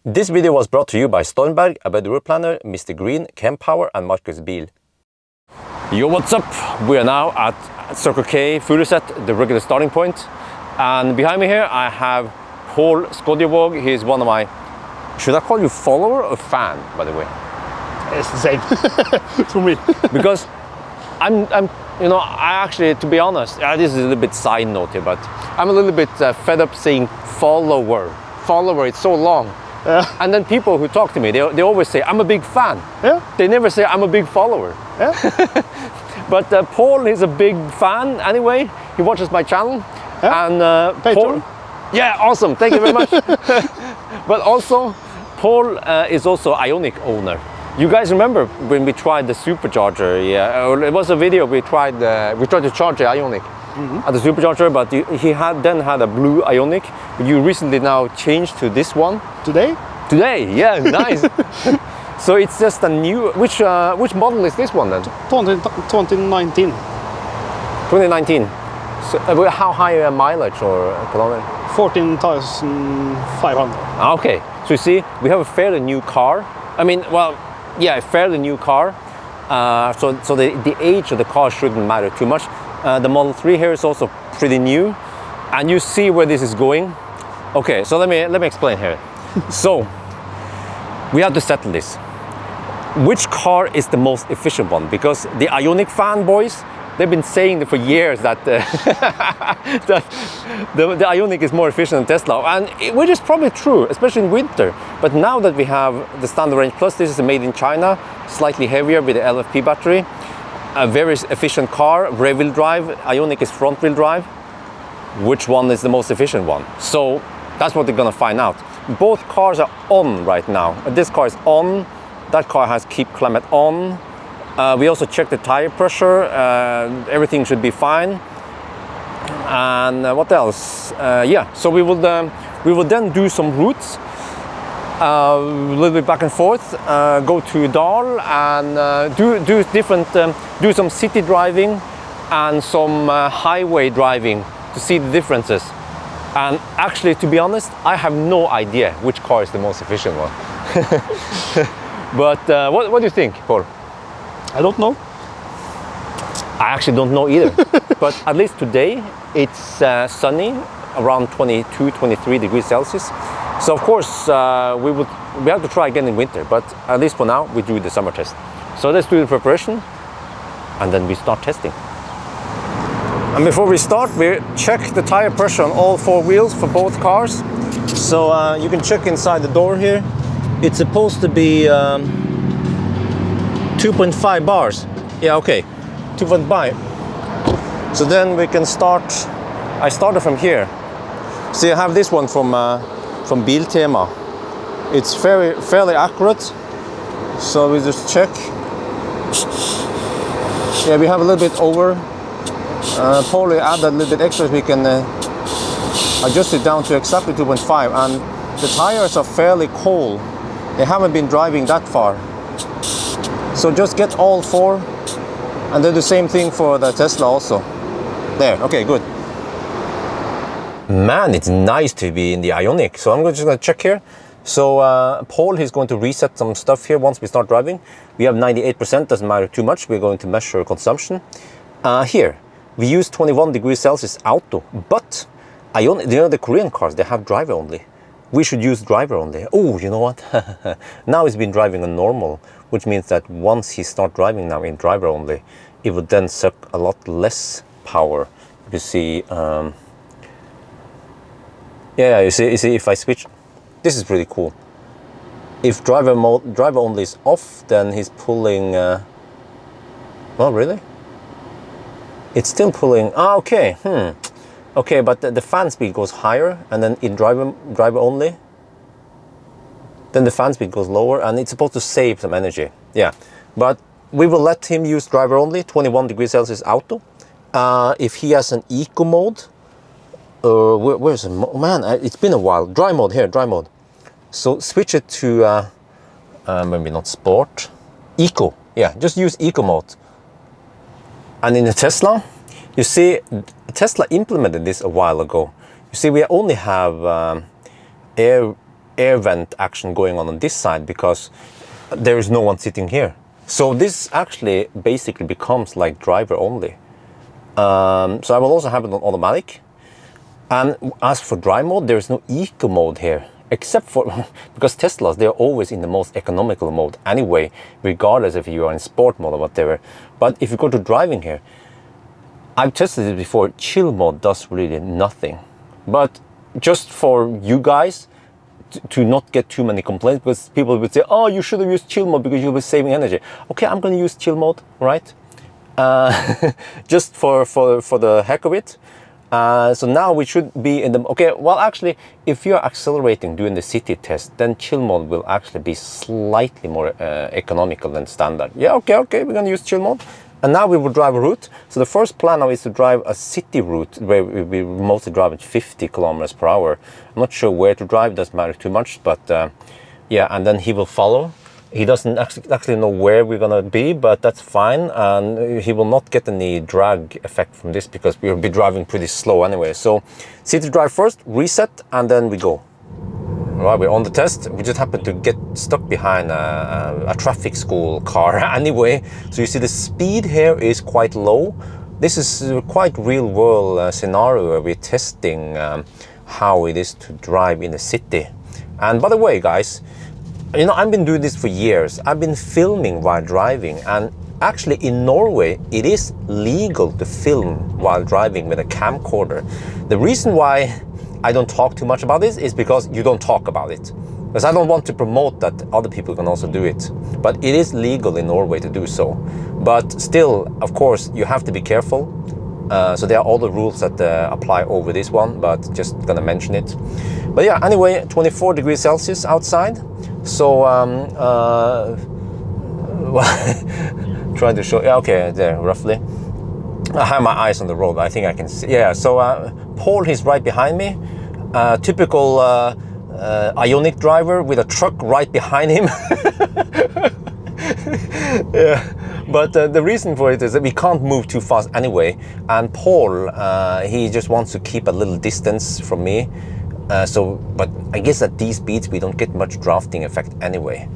This video was brought to you by Stormberg, a better route planner, MisterGreen, Kempower and Marcus Bil. Yo, what's up? We are now at Circle K Furuset, the regular starting point. And behind me here I have Paul Skodjevåg. He's one of my, should I call you follower or fan, by the way? It's the same for me. Because I'm, you know, I actually, to be honest, this is a little bit side note here, but I'm a little bit fed up saying follower. Follower, it's so long. Yeah. And then people who talk to me, they always say, I'm a big fan. Yeah. They never say, I'm a big follower. Yeah. But Paul is a big fan anyway. He watches my channel. Yeah. And Paul, yeah, awesome. Thank you very much. But also, Paul is also Ioniq owner. You guys remember when we tried the supercharger? Yeah, it was a video we tried to charge the Ioniq at the supercharger, but he then had a blue Ioniq. But you recently now changed to this one. Today? Today, yeah, nice. So it's just a new. Which model is this one then? 2019. 2019. So how high a mileage or a kilometer? 14,500. Okay, so you see, we have a fairly new car. I mean, well, yeah, a fairly new car. So the age of the car shouldn't matter too much. The Model 3 here is also pretty new, and you see where this is going. Okay, so let me explain here. So we have to settle this. Which car is the most efficient one? Because the Ioniq fanboys, they've been saying for years that, that the Ioniq is more efficient than Tesla, and which is probably true, especially in winter. But now that we have the Standard Range Plus, this is made in China, slightly heavier with the LFP battery, a very efficient car, rear-wheel drive. Ioniq is front-wheel drive. Which one is the most efficient one? So that's what they're gonna find out. Both cars are on right now. This car is on. That car has keep climate on. We also checked the tire pressure. Everything should be fine. And what else? Yeah, so we will then do some routes, a little bit back and forth. Go to Dal and do some city driving and some highway driving to see the differences. And actually, to be honest, I have no idea which car is the most efficient one. But what do you think, Paul? I don't know. I actually don't know either. But at least today it's sunny, around 22, 23 degrees Celsius. So of course we have to try again in winter, but at least for now we do the summer test. So let's do the preparation and then we start testing. And before we start, we check the tire pressure on all four wheels for both cars. So you can check inside the door here. It's supposed to be 2.5 bars. Yeah, okay, 2.5. So then we can start. I started from here. See, I have this one from Biltema. It's fairly accurate. So we just check. Yeah, we have a little bit over. Probably add a little bit extra. We can adjust it down to exactly 2.5. And the tires are fairly cold. They haven't been driving that far. So just get all four and do the same thing for the Tesla also. There, okay, good. Man, it's nice to be in the Ioniq. So I'm just going to check here. So Paul is going to reset some stuff here once we start driving. We have 98%, doesn't matter too much. We're going to measure consumption. Here, we use 21 degrees Celsius auto, but Ioniq, you know, the Korean cars, they have driver only. We should use driver only. Oh, you know what? Now he's been driving on normal, which means that once he starts driving now in driver only, it would then suck a lot less power. You see, yeah, you see, if I switch, this is pretty cool. If driver only is off, then he's pulling. Oh, really? It's still pulling. Ah, okay. Okay, but the fan speed goes higher, and then in driver only, then the fan speed goes lower, and it's supposed to save some energy. Yeah, but we will let him use driver only, 21 degrees Celsius auto. If he has an eco mode, where's the man? It's been a while. Dry mode here, dry mode. So switch it to maybe not sport, eco. Yeah, just use eco mode. And in the Tesla, you see, Tesla implemented this a while ago. You see, we only have air air vent action going on this side because there is no one sitting here. So this actually basically becomes like driver only. So I will also have it on automatic. And as for drive mode, there is no eco mode here, except for, because Teslas, they're always in the most economical mode anyway, regardless if you are in sport mode or whatever. But if you go to driving here, I've tested it before, chill mode does really nothing. But just for you guys, to not get too many complaints, because people would say, oh, you should have used chill mode because you'll be saving energy. Okay, I'm gonna use chill mode, right? Just for the heck of it. So now we should be in the, okay, well actually, if you're accelerating doing the city test, then chill mode will actually be slightly more economical than standard. Yeah, okay, we're gonna use chill mode. And now we will drive a route. So the first plan now is to drive a city route where we mostly drive at 50 kilometers per hour. I'm not sure where to drive, doesn't matter too much, but yeah, and then he will follow. He doesn't actually know where we're gonna be, but that's fine. And he will not get any drag effect from this because we'll be driving pretty slow anyway. So city drive first, reset, and then we go. Right, we're on the test. We just happened to get stuck behind a traffic school car anyway. So you see the speed here is quite low. This is quite real world scenario where we're testing how it is to drive in the city. And by the way, guys, you know, I've been doing this for years. I've been filming while driving, and actually in Norway, it is legal to film while driving with a camcorder. The reason why I don't talk too much about this is because you don't talk about it. Because I don't want to promote that other people can also do it. But it is legal in Norway to do so. But still, of course, you have to be careful. So there are all the rules that apply over this one, but just gonna mention it. But yeah, anyway, 24 degrees Celsius outside. So, trying to show, yeah, okay, there, roughly. I have my eyes on the road, I think I can see. Yeah, so Paul, he's right behind me. Typical Ioniq driver with a truck right behind him. Yeah, but the reason for it is that we can't move too fast anyway. And Paul, he just wants to keep a little distance from me. But I guess at these speeds we don't get much drafting effect anyway.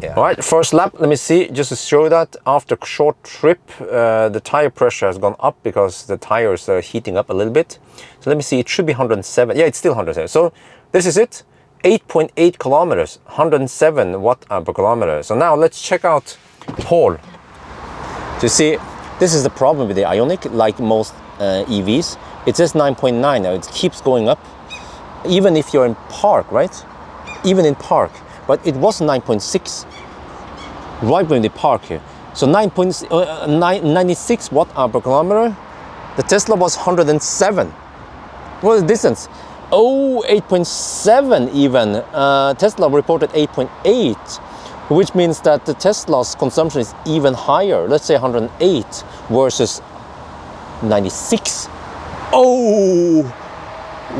Yeah. All right, first lap, let me see, just to show that after a short trip, the tire pressure has gone up because the tires are heating up a little bit. So let me see, it should be 107. Yeah, it's still 107. So this is it, 8.8 kilometers, 107 watt-hour per kilometer. So now let's check out Paul. So you see, this is the problem with the Ioniq, like most EVs. It says 9.9 now, it keeps going up. Even if you're in park, right? Even in park. But it was 9.6 right when they park here. So 96 watt-hour per kilometer. The Tesla was 107. What is the distance? Oh, 8.7 even. Tesla reported 8.8, which means that the Tesla's consumption is even higher. Let's say 108 versus 96. Oh,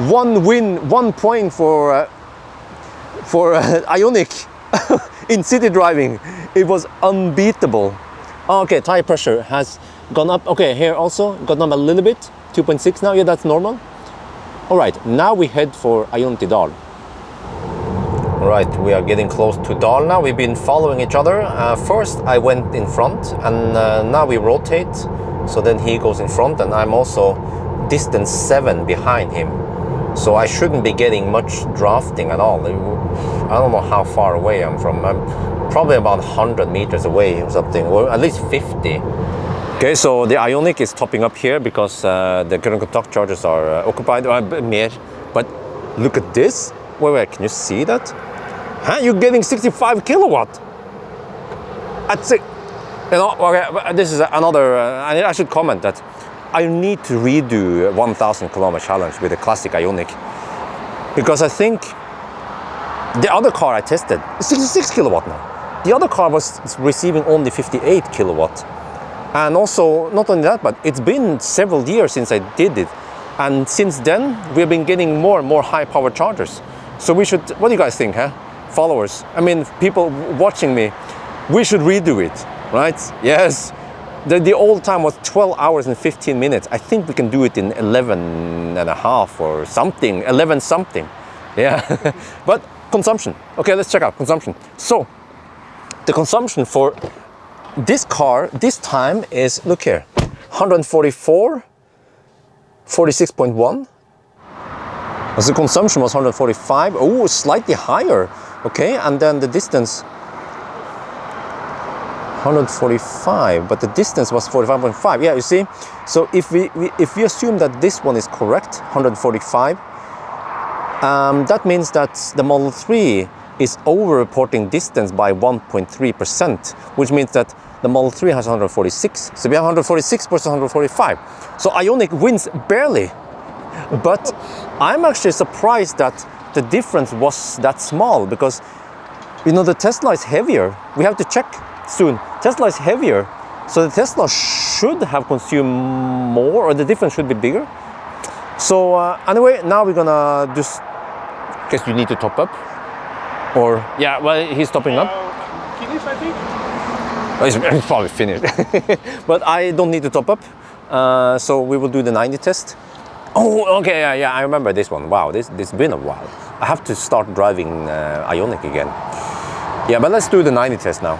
one point for Ioniq in city driving. It was unbeatable. Okay, tire pressure has gone up. Okay, here also gone up a little bit, 2.6 now. Yeah, that's normal. All right, now we head for Dal. All right, we are getting close to Dal now. We've been following each other. First I went in front, and now we rotate. So then he goes in front, and I'm also distance 7 behind him. So I shouldn't be getting much drafting at all. I don't know how far away I'm from. I'm probably about 100 meters away or something, or at least 50. Okay, so the Ioniq is topping up here because the current contact chargers are occupied. But look at this. Wait, can you see that? Huh? You're getting 65 kilowatt. That's it. You know, okay, this is another, I should comment that I need to redo 1,000 kilometer challenge with the classic Ioniq, because I think the other car I tested is 66 kilowatt now. The other car was receiving only 58 kilowatt. And also, not only that, but it's been several years since I did it. And since then, we've been getting more and more high power chargers. So we should, what do you guys think, huh? Followers, I mean, people watching me, we should redo it, right? Yes. The old time was 12 hours and 15 minutes. I think we can do it in 11 and a half or something, 11 something. Yeah. But consumption. Okay, let's check out consumption. So, the consumption for this car this time is, look here, 144, 46.1. As the consumption was 145, oh, slightly higher. Okay, and then the distance 145, but the distance was 45.5. Yeah, you see. So if we assume that this one is correct, 145, that means that the Model 3 is over-reporting distance by 1.3%, which means that the Model 3 has 146. So we have 146 versus 145. So Ioniq wins barely. But I'm actually surprised that the difference was that small, because, you know, the Tesla is heavier. We have to check soon. Tesla is heavier, so the Tesla should have consumed more, or the difference should be bigger. So anyway, now we're gonna just, guess you need to top up, or yeah, well, he's topping up. Finish, I think. Oh, it's probably finished, but I don't need to top up. So we will do the 90 test. Oh, okay, yeah, I remember this one. Wow, this has been a while. I have to start driving Ioniq again. Yeah, but let's do the 90 test now.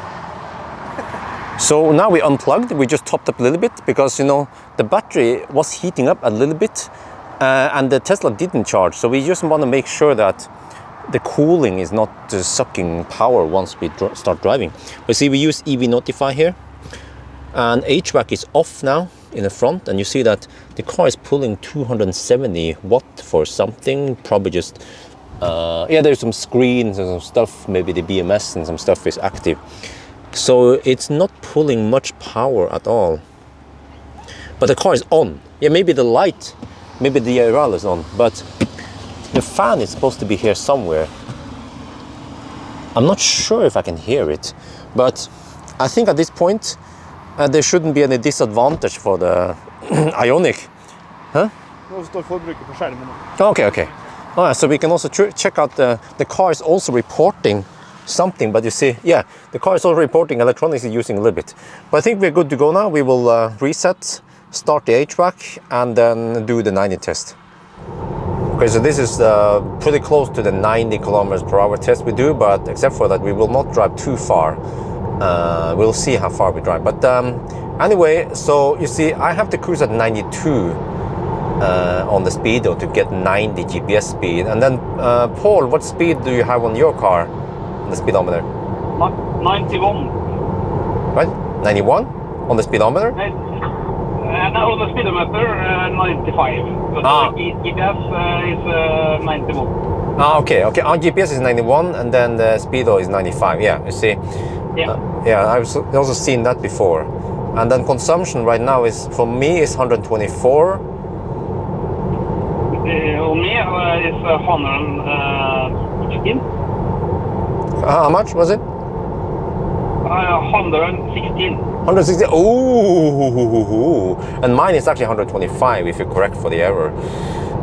So now we unplugged, we just topped up a little bit, because, you know, the battery was heating up a little bit and the Tesla didn't charge. So we just want to make sure that the cooling is not sucking power once we start driving. But see, we use EV Notify here, and HVAC is off now in the front, and you see that the car is pulling 270 watt for something, probably just yeah, there's some screens and some stuff, maybe the BMS and some stuff is active, so it's not pulling much power at all. But the car is on. Yeah, maybe the light, maybe the referral is on, but the fan is supposed to be here somewhere. I'm not sure if I can hear it, but I think at this point there shouldn't be any disadvantage for the Ioniq. Huh? Okay. Oh, so we can also check out the car is also reporting something, but you see, yeah, the car is also reporting electronics is using a little bit. But I think we're good to go now. We will reset, start the HVAC, and then do the 90 test. Okay, so this is pretty close to the 90 kilometers per hour test we do, but except for that, we will not drive too far. We'll see how far we drive. But anyway, so you see, I have to cruise at 92 on the speedo to get 90 GPS speed. And then, Paul, what speed do you have on your car, on the speedometer? 91. Right? 91 on the speedometer? No, on the speedometer, 95. But GPS is 91. Okay. On GPS is 91, and then the speedo is 95. Yeah, you see. Yeah, I've also seen that before. And then consumption right now is, for me, is 124. On me is 116. How much was it? 116. 160. Oh, and mine is actually 125 if you correct for the error.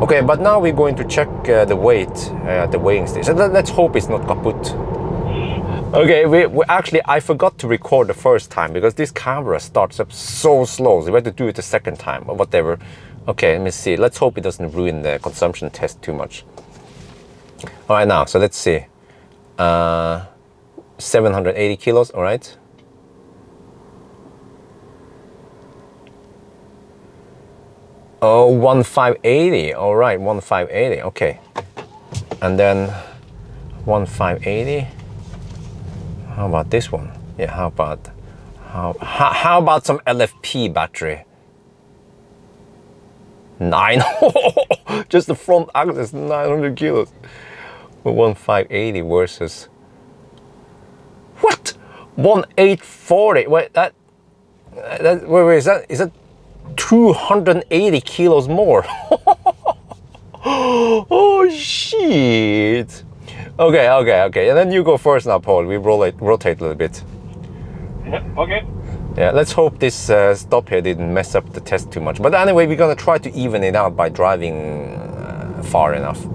Okay, but now we're going to check the weight at the weighing station. Let's hope it's not kaput. Okay, we actually, I forgot to record the first time because this camera starts up so slow, so we had to do it the second time or whatever. Okay, let me see. Let's hope it doesn't ruin the consumption test too much. All right, now, so let's see. 780 kilos, all right. Oh, 1580, all right, 1580, okay. And then 1580. How about this one? Yeah, how about some LFP battery? 9, just the front axle, 900 kilos. 1580 versus, what? 1840, wait, wait, is that 280 kilos more? Oh, shit. Okay. And then you go first now, Paul. We rotate a little bit. Yeah, okay. Yeah, let's hope this stop here didn't mess up the test too much. But anyway, we're gonna try to even it out by driving far enough.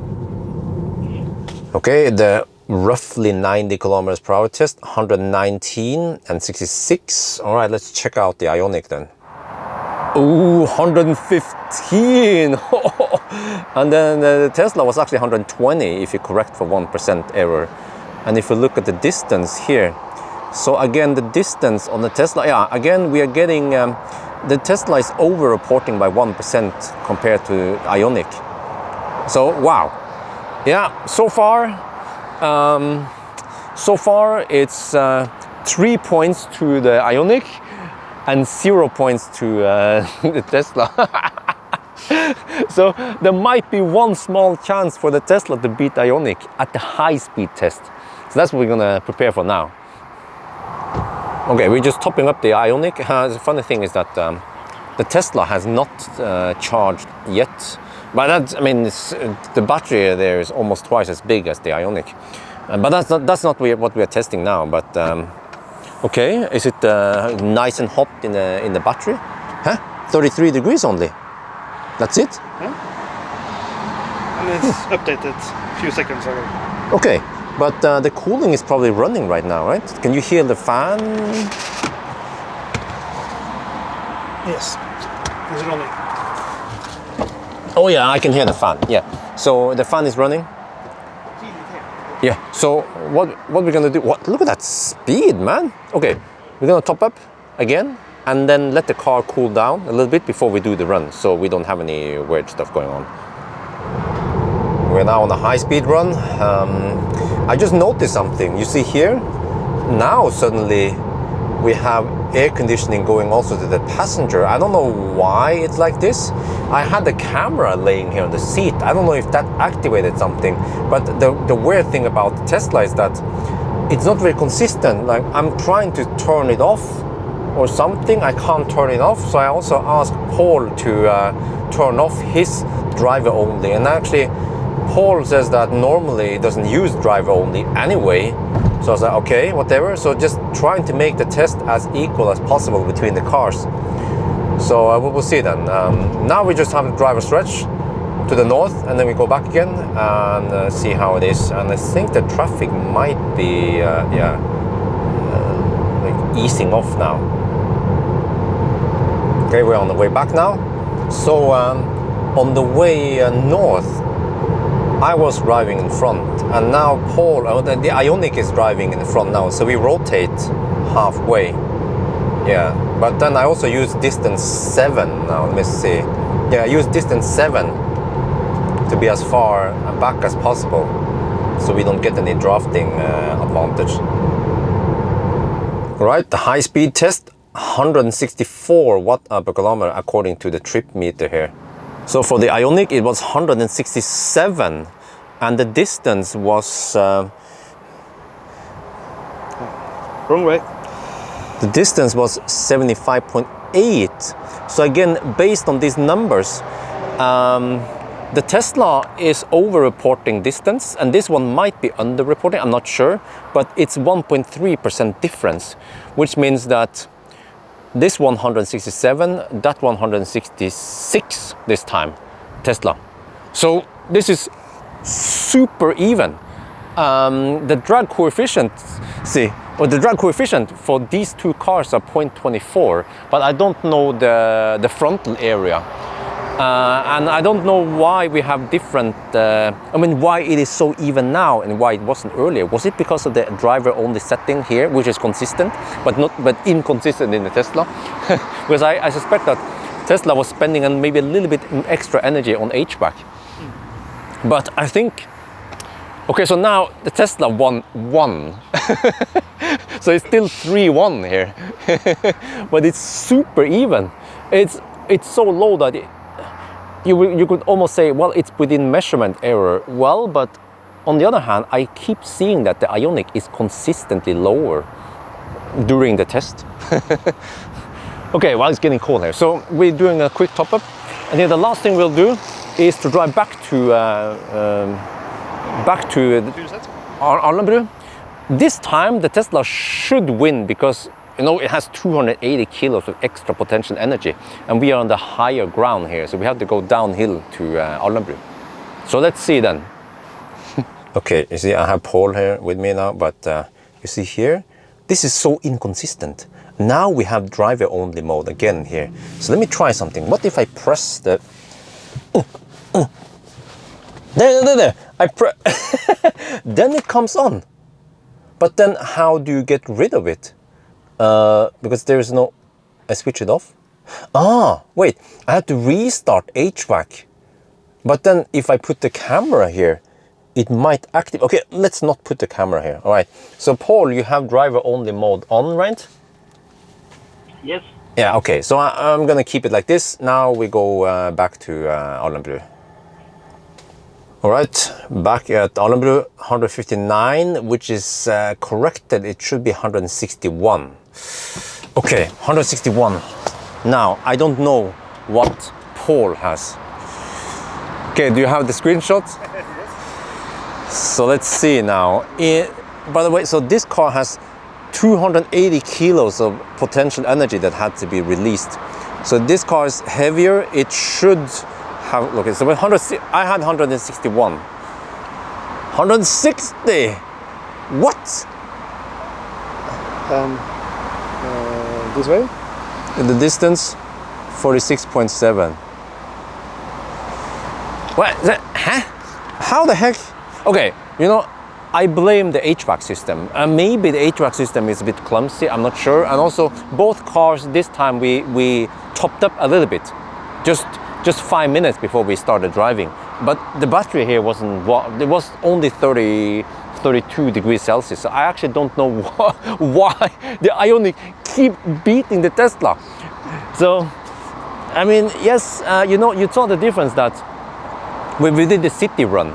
Okay, the roughly 90 kilometers per hour test, 119 and 66. All right, let's check out the Ioniq then. Ooh, 115. And then the Tesla was actually 120 if you correct for 1% error. And if you look at the distance here, so again the distance on the Tesla, yeah, again we are getting, the Tesla is over-reporting by 1% compared to Ioniq. So wow, yeah, so far it's 3 points to the Ioniq and 0 points to the Tesla. So there might be one small chance for the Tesla to beat Ioniq at the high-speed test. So that's what we're gonna prepare for now. Okay, we're just topping up the Ioniq. The funny thing is that the Tesla has not charged yet. But that's, I mean, the battery there is almost twice as big as the Ioniq. But that's not what we are testing now. But okay, is it nice and hot in the battery? Huh? 33 degrees only. That's it? Yeah. And it's updated a few seconds ago. Okay, but the cooling is probably running right now, right? Can you hear the fan? Yes, it's running. Oh yeah, I can hear the fan. Yeah, so the fan is running. Yeah. So what we're gonna do? What? Look at that speed, man. Okay, we're gonna top up again, and then let the car cool down a little bit before we do the run, so we don't have any weird stuff going on. We're now on a high-speed run. I just noticed something. You see here, now suddenly we have air conditioning going also to the passenger. I don't know why it's like this. I had the camera laying here on the seat. I don't know if that activated something, but the weird thing about the Tesla is that it's not very consistent. Like, I'm trying to turn it off or something, I can't turn it off. So I also asked Paul to turn off his driver only, and actually Paul says that normally it doesn't use driver only anyway. So I was like, okay, whatever. So just trying to make the test as equal as possible between the cars. So we'll see then. Now we just have the driver stretch to the north, and then we go back again and see how it is. And I think the traffic might be, like easing off now. Okay, we're on the way back now. So on the way north, I was driving in front, and now Paul, the Ioniq is driving in the front now, so we rotate halfway. Yeah, but then I also use distance 7 now, let me see. Yeah, I use distance 7 to be as far back as possible, so we don't get any drafting advantage. Right, the high-speed test, 164 watt/km according to the trip meter here. So for the Ioniq it was 167, and the distance was Wrong way. the distance was 75.8. So again, based on these numbers, the Tesla is over-reporting distance, and this one might be under-reporting, I'm not sure, but it's 1.3% difference, which means that this 167, that 166 this time, Tesla. So this is super even. The drag coefficient, the drag coefficient for these two cars are 0.24, but I don't know the frontal area. And I don't know why we have different, why it is so even now and why it wasn't earlier. Was it because of the driver only setting here, which is consistent, but inconsistent in the Tesla? Because I suspect that Tesla was spending maybe a little bit extra energy on HVAC. But I think, okay, so now the Tesla won 1. So it's still 3-1 here. But it's super even. It's so low that you could almost say, well, it's within measurement error. Well, but on the other hand, I keep seeing that the Ioniq is consistently lower during the test. Okay, well, it's getting cold here. So we're doing a quick top up. And then the last thing we'll do is to drive back to Alnabru. This time the Tesla should win because, you know, it has 280 kilos of extra potential energy, and we are on the higher ground here, so we have to go downhill to Alnabru. So let's see then. Okay, you see I have Paul here with me now, but you see here, this is so inconsistent. Now we have driver only mode again here. So let me try something. What if I press the There. Then it comes on. But then how do you get rid of it? Because there is no... I switch it off. Ah, wait. I have to restart HVAC. But then if I put the camera here, it might activate. Okay, let's not put the camera here. All right. So Paul, you have driver only mode on, right? Yes. Yeah, okay. So I'm going to keep it like this. Now we go back to Allenbru. All right, back at Allenbru, 159, which is corrected. It should be 161. Okay, 161. Now, I don't know what Paul has. Okay, do you have the screenshots? So let's see now. By the way, so this car has 280 kilos of potential energy that had to be released. So this car is heavier. It should have, look, so I had 161. 160! What? This way? In the distance, 46.7. What? Huh? How the heck? Okay, you know, I blame the HVAC system. Maybe the HVAC system is a bit clumsy, I'm not sure. And also, both cars, this time we topped up a little bit. Just 5 minutes before we started driving. But the battery here wasn't, it was only 32 degrees Celsius. So I actually don't know why the Ioniq keep beating the Tesla. So, I mean, yes, you know, you saw the difference that when we did the city run,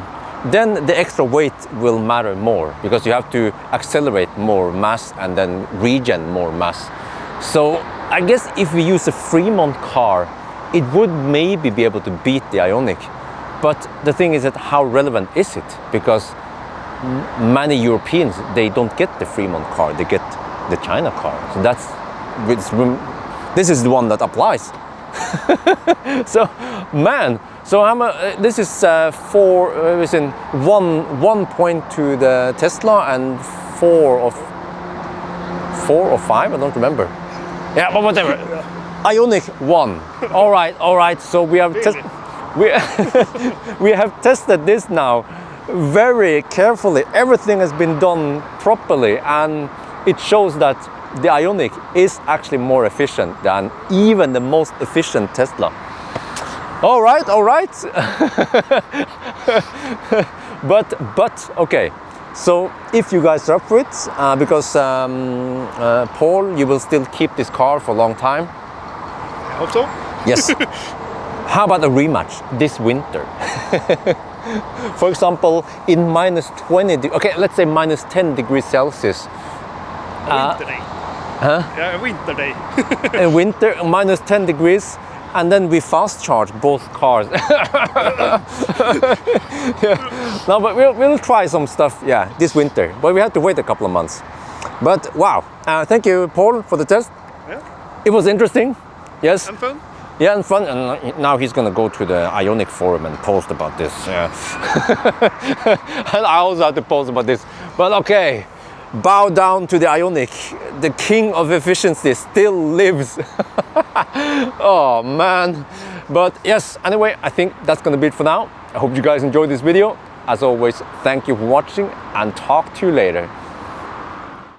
then the extra weight will matter more because you have to accelerate more mass and then regen more mass. So I guess if we use a Fremont car, it would maybe be able to beat the Ioniq. But the thing is that how relevant is it? Because many Europeans, they don't get the Fremont car, they get the China car. So this is the one that applies. So, man, so this is 1 point to the Tesla and 4 or 5, I don't remember. Yeah, but whatever. Ioniq 1. All right. So we have we have tested this now very carefully. Everything has been done properly, and it shows that the Ioniq is actually more efficient than even the most efficient Tesla. All right. but okay. So if you guys are up for it, because Paul, you will still keep this car for a long time. I hope so. Yes. How about a rematch this winter? For example, in minus 20, okay, let's say minus 10 degrees Celsius. Winter day. Huh? Yeah, a winter day. In winter, minus 10 degrees, and then we fast charge both cars. Yeah. No, but we'll try some stuff, yeah, this winter. But we have to wait a couple of months. But wow, thank you, Paul, for the test. Yeah. It was interesting. Yes. And fun. Yeah, and fun. And now he's gonna go to the Ioniq forum and post about this. Yeah. And I also have to post about this. But okay, bow down to the Ioniq. The king of efficiency still lives. Oh man. But yes, anyway, I think that's gonna be it for now. I hope you guys enjoyed this video. As always, thank you for watching and talk to you later.